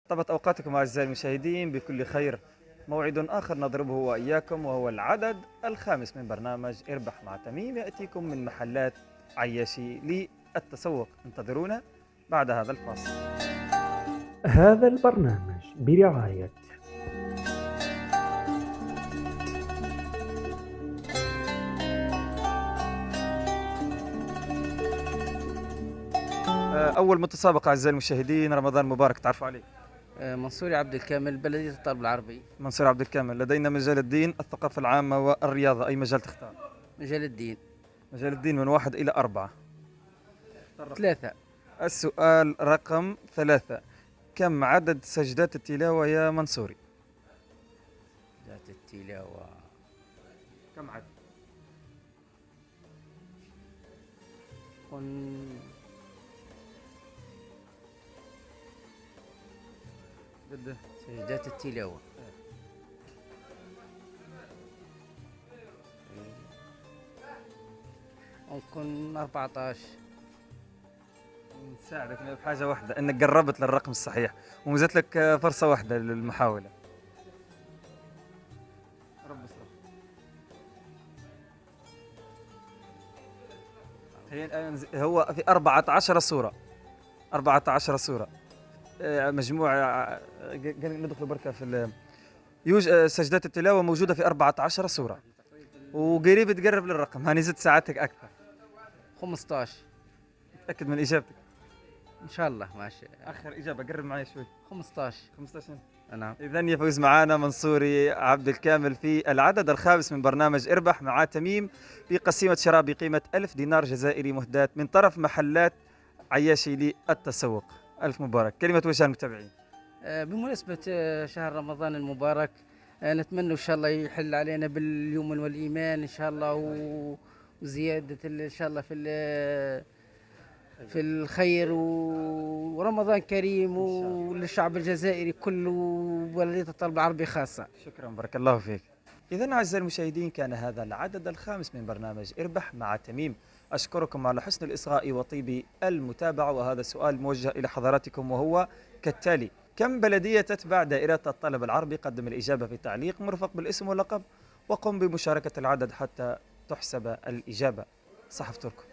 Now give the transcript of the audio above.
طابت أوقاتكم أعزائي المشاهدين بكل خير. موعد آخر نضربه وإياكم وهو العدد الخامس من برنامج اربح مع تميم، يأتيكم من محلات عياشي للتسوق. انتظرونا بعد هذا الفاصل. هذا البرنامج برعاية أول متسابقة أعزائي المشاهدين، رمضان مبارك. تعرفوا عليه منصوري عبد الكامل، بلدية الطلب العربي. منصور عبد الكامل. لدينا مجال الدين، الثقافة العامة والرياضة. أي مجال تختار؟ مجال الدين. مجال الدين من 1 إلى 4. 3. السؤال رقم 3: كم عدد سجدات التلاوة يا منصوري؟ ذات التلاوة كم عدد؟ كن بده سجدات التلاوة ممكن 14. نساعدك بحاجة واحدة، انك قربت للرقم الصحيح ومزت لك فرصة واحدة للمحاولة. رب اسرع. هو في 14 صورة. 14 صورة. مجموعة ندخل بركة في سجدات التلاوة موجودة في 14 صورة، وقريب تقرب للرقم. هاني زدت ساعتك أكثر. 15 تأكد من إجابتك. إن شاء الله. ماشي. آخر إجابة، قرب معي شوي. 15. 15. نعم. إذن يفوز معانا منصوري عبد الكامل في العدد الخامس من برنامج اربح مع تميم بقسيمة شراء بقيمة 1000 دينار جزائري مهداة من طرف محلات عياشي للتسوق. ألف مبارك. كلمة وجه المتابعين. بمناسبة شهر رمضان المبارك، نتمنى إن شاء الله يحل علينا باليمن والإيمان إن شاء الله، وزيادة إن شاء الله في الخير، ورمضان كريم وللشعب الجزائري كله وبلدية الطلب العربي خاصة. شكرا، بارك الله فيك. إذن أعزائي المشاهدين، كان هذا العدد الخامس من برنامج اربح مع تميم. أشكركم على حسن الإصغاء وطيب المتابعة. وهذا السؤال موجه إلى حضراتكم وهو كالتالي: كم بلدية تتبع دائرة الطلب العربي؟ قدم الإجابة في تعليق مرفق بالاسم واللقب، وقم بمشاركة العدد حتى تحسب الإجابة. صحف تركو.